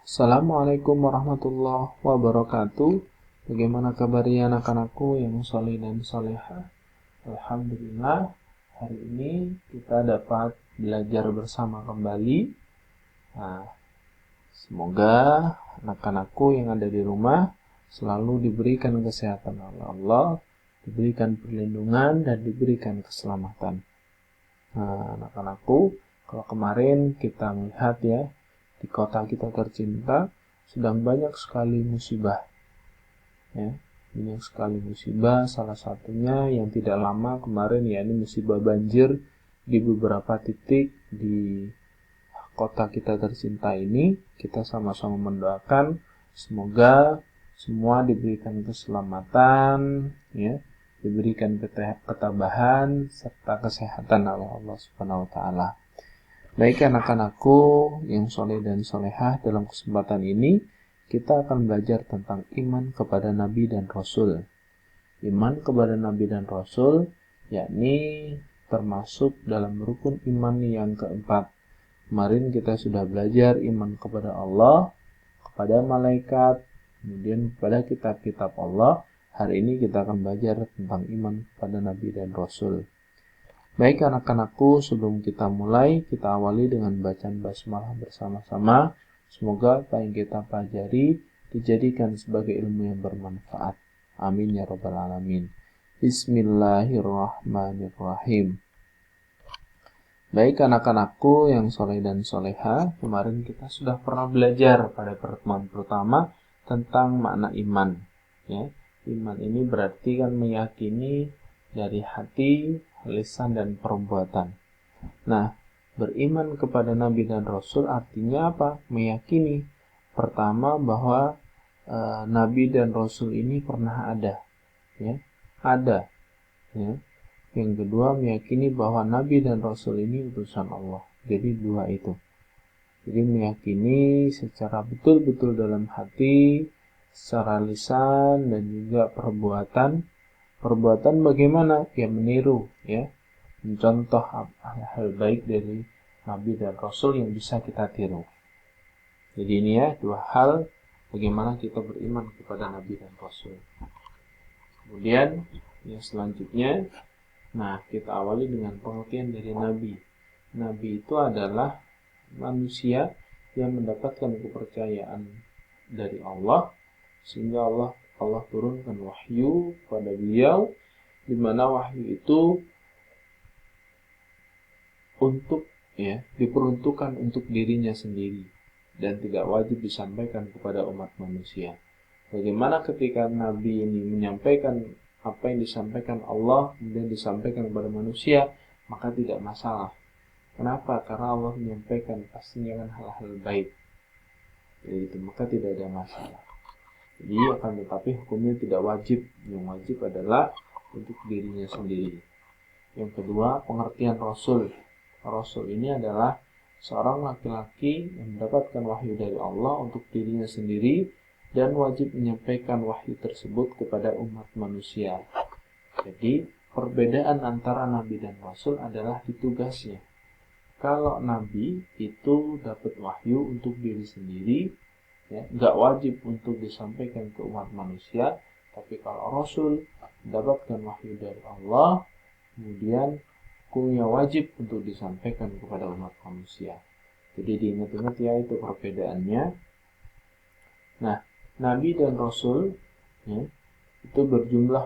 Assalamualaikum warahmatullahi wabarakatuh. Bagaimana kabarnya anak-anakku yang soleh dan soleha? Alhamdulillah, hari ini kita dapat belajar bersama kembali. Nah, semoga anak-anakku yang ada di rumah selalu diberikan kesehatan oleh Allah, diberikan perlindungan dan diberikan keselamatan. Nah, anak-anakku, kalau kemarin kita melihat ya, di kota kita tercinta sedang banyak sekali musibah. Ya, banyak sekali musibah, salah satunya yang tidak lama kemarin yakni musibah banjir di beberapa titik di kota kita tercinta ini. Kita sama-sama mendoakan semoga semua diberikan keselamatan, ya, diberikan ketabahan serta kesehatan oleh Allah Subhanahu wa taala. Baik anak-anakku yang soleh dan solehah, dalam kesempatan ini kita akan belajar tentang iman kepada Nabi dan Rasul. Iman kepada Nabi dan Rasul yakni termasuk dalam rukun iman yang keempat. Kemarin kita sudah belajar iman kepada Allah, kepada malaikat, kemudian kepada kitab-kitab Allah. Hari ini kita akan belajar tentang iman kepada Nabi dan Rasul. Baik anak-anakku, sebelum kita mulai, kita awali dengan bacaan basmalah bersama-sama. Semoga apa yang kita pelajari dijadikan sebagai ilmu yang bermanfaat. Amin ya rabbal alamin. Bismillahirrahmanirrahim. Baik anak-anakku yang soleh dan soleha, kemarin kita sudah pernah belajar pada pertemuan pertama tentang makna iman. Ya, iman ini berarti kan meyakini dari hati, lisan dan perbuatan. Nah, beriman kepada Nabi dan Rasul artinya apa? Meyakini pertama bahwa Nabi dan Rasul ini pernah ada, ya, ada. Ya. Yang kedua, meyakini bahwa Nabi dan Rasul ini utusan Allah. Jadi dua itu. Jadi meyakini secara betul-betul dalam hati, secara lisan dan juga perbuatan. Perbuatan bagaimana? Ya meniru, ya, mencontoh hal baik dari Nabi dan Rasul yang bisa kita tiru. Jadi ini ya dua hal bagaimana kita beriman kepada Nabi dan Rasul. Kemudian yang selanjutnya, nah kita awali dengan pengertian dari Nabi. Nabi itu adalah manusia yang mendapatkan kepercayaan dari Allah, sehingga Allah turunkan wahyu pada beliau, di mana wahyu itu diperuntukkan untuk dirinya sendiri dan tidak wajib disampaikan kepada umat manusia. Bagaimana ketika Nabi ini menyampaikan apa yang disampaikan Allah kemudian disampaikan kepada manusia, maka tidak masalah. Kenapa? Karena Allah menyampaikan pastinya kan hal-hal baik. Jadi itu maka tidak ada masalah. Jadi akan tetapi hukumnya tidak wajib. Yang wajib adalah untuk dirinya sendiri. Yang kedua, pengertian Rasul. Rasul ini adalah seorang laki-laki yang mendapatkan wahyu dari Allah untuk dirinya sendiri dan wajib menyampaikan wahyu tersebut kepada umat manusia. Jadi perbedaan antara Nabi dan Rasul adalah di tugasnya. Kalau Nabi itu dapat wahyu untuk diri sendiri, ya, nggak wajib untuk disampaikan ke umat manusia. Tapi kalau Rasul mendapatkan wahyu dari Allah, kemudian hukumnya wajib untuk disampaikan kepada umat manusia. Jadi diingat-ingat ya itu perbedaannya. Nah, Nabi dan Rasul, ya, itu berjumlah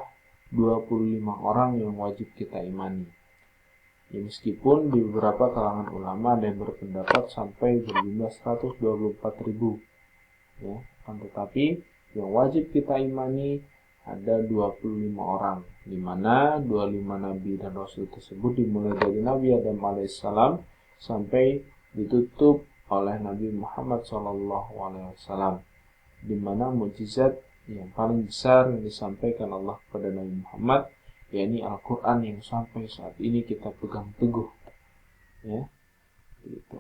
25 orang yang wajib kita imani. Ya, meskipun di beberapa kalangan ulama ada yang berpendapat sampai berjumlah 124.000. Ya, tetapi yang wajib kita imani ada 25 orang, di mana 25 Nabi dan Rasul tersebut dimulai dari Nabi Adam alaihissalam sampai ditutup oleh Nabi Muhammad SAW, di mana mukjizat yang paling besar yang disampaikan Allah kepada Nabi Muhammad yakni Al-Quran yang sampai saat ini kita pegang teguh, ya, gitu.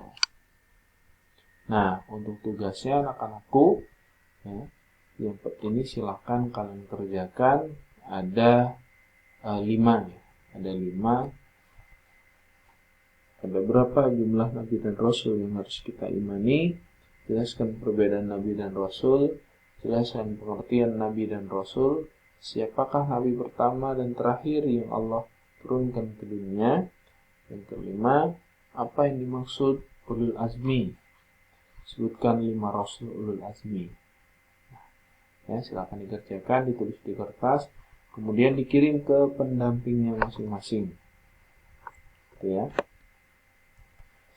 Nah, untuk tugasnya anak-anakku, ya, yang ini silahkan kalian kerjakan. Ada 5 ya. Ada 5. Ada berapa jumlah Nabi dan Rasul yang harus kita imani? jelaskan perbedaan Nabi dan Rasul, jelaskan pengertian Nabi dan Rasul, siapakah Nabi pertama dan terakhir yang Allah turunkan ke dunia. Yang kelima, apa yang dimaksud ulul azmi, sebutkan 5 Rasul ulul azmi. Ya, silakan dikerjakan, ditulis di kertas, kemudian dikirim ke pendampingnya masing-masing. Gitu ya.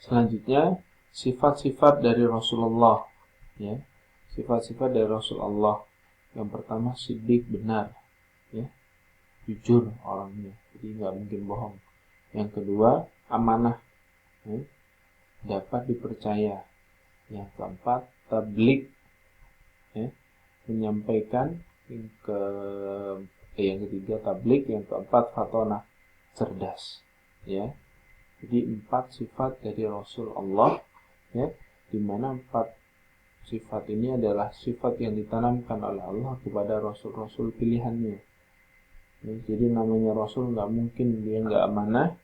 Selanjutnya, sifat-sifat dari Rasulullah. Ya, sifat-sifat dari Rasulullah. Yang pertama, siddiq, benar, ya, jujur orangnya, jadi nggak mungkin bohong. Yang kedua, amanah, ya, dapat dipercaya. Yang keempat, tabligh, ya, menyampaikan. Yang ketiga tabligh, yang keempat fatonah, cerdas, ya. Jadi 4 sifat dari Rasul Allah, ya, di mana 4 sifat ini adalah sifat yang ditanamkan oleh Allah kepada Rasul-Rasul pilihannya. Ya, jadi namanya Rasul nggak mungkin dia nggak amanah,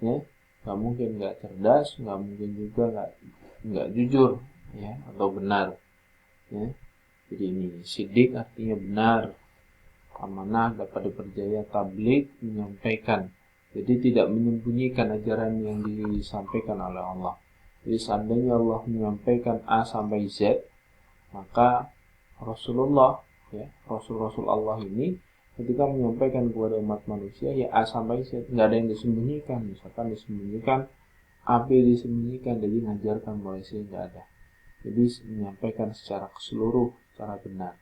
ya, nggak mungkin nggak cerdas, nggak mungkin juga nggak jujur, ya, atau benar, ya. Jadi ini siddiq artinya benar, amanah, dapat dipercaya, tabligh, menyampaikan. Jadi tidak menyembunyikan ajaran yang disampaikan oleh Allah. Jadi seandainya Allah menyampaikan A sampai Z, maka Rasulullah, ya, Rasul-Rasul Allah ini ketika menyampaikan kepada umat manusia, ya A sampai Z, nggak ada yang disembunyikan. Misalkan disembunyikan A, B disembunyikan, jadi ngajarkan mulai C nggak ada. Jadi menyampaikan secara keseluruh, secara benar.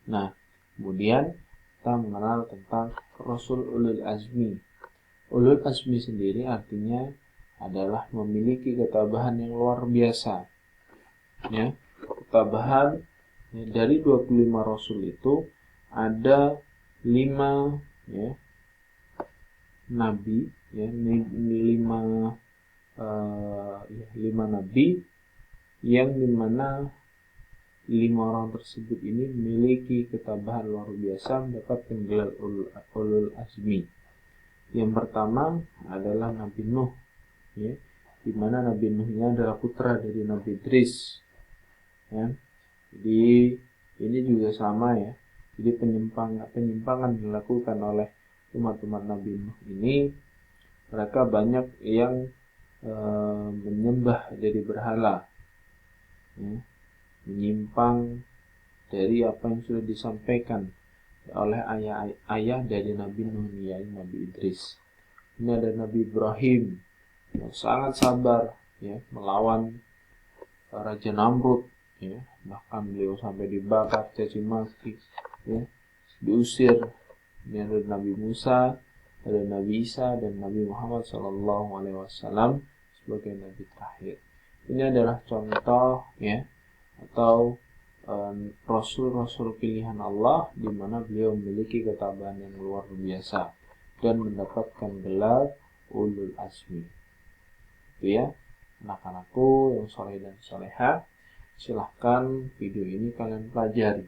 Nah, kemudian kita mengenal tentang Rasul ulul azmi. Ulul azmi sendiri artinya adalah memiliki ketabahan yang luar biasa. Ya, ketabahan, ya, dari 25 Rasul itu ada 5, ya, nabi, ya, 5 nabi yang dimana 5 orang tersebut ini memiliki ketabahan luar biasa, mendapatkan gelar ulul azmi. Yang pertama adalah Nabi Nuh, ya, di mana Nabi Nuh ini adalah putra dari Nabi Idris, ya. Jadi ini juga sama, ya. Jadi penyimpangan dilakukan oleh umat-umat Nabi Nuh ini, mereka banyak yang menyembah jadi berhala, ya, menyimpang dari apa yang sudah disampaikan oleh ayah dari Nabi Nuh, yaitu Nabi Idris. Ini ada Nabi Ibrahim yang sangat sabar, ya, melawan Raja Namrud, ya, bahkan beliau sampai dibakar, caci maki, ya, diusir. Ini ada Nabi Musa, ada Nabi Isa, dan Nabi Muhammad SAW sebagai Nabi terakhir. Ini adalah contoh, ya, atau Rasul-Rasul pilihan Allah, di mana beliau memiliki ketabahan yang luar biasa dan mendapatkan gelar ulul azmi. Itu ya, anak-anakku yang soleh dan soleha, silahkan video ini kalian pelajari.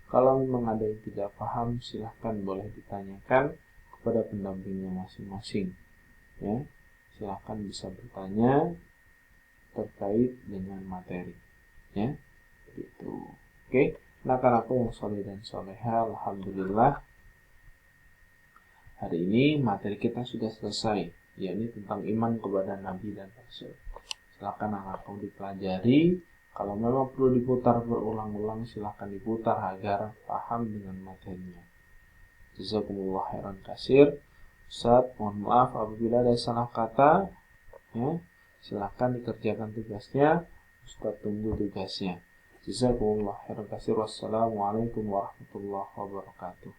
Kalau memang ada yang tidak paham, silahkan boleh ditanyakan kepada pendampingnya masing-masing, ya. Silahkan bisa bertanya terkait dengan materi, ya, gitu. Oke, anak-anakku yang soleh dan soleha, alhamdulillah hari ini materi kita sudah selesai, yakni tentang iman kepada Nabi dan Rasul. Silakan anak-anakku dipelajari. Kalau memang perlu diputar berulang-ulang, silakan diputar agar paham dengan materinya. Jazakumullah khairan katsir. Ustaz, mohon maaf apabila ada salah kata, ya. Silakan dikerjakan tugasnya. Ustaz tunggu tugasnya. Jazakumullah khairan katsir. Wassalamualaikum warahmatullahi wabarakatuh.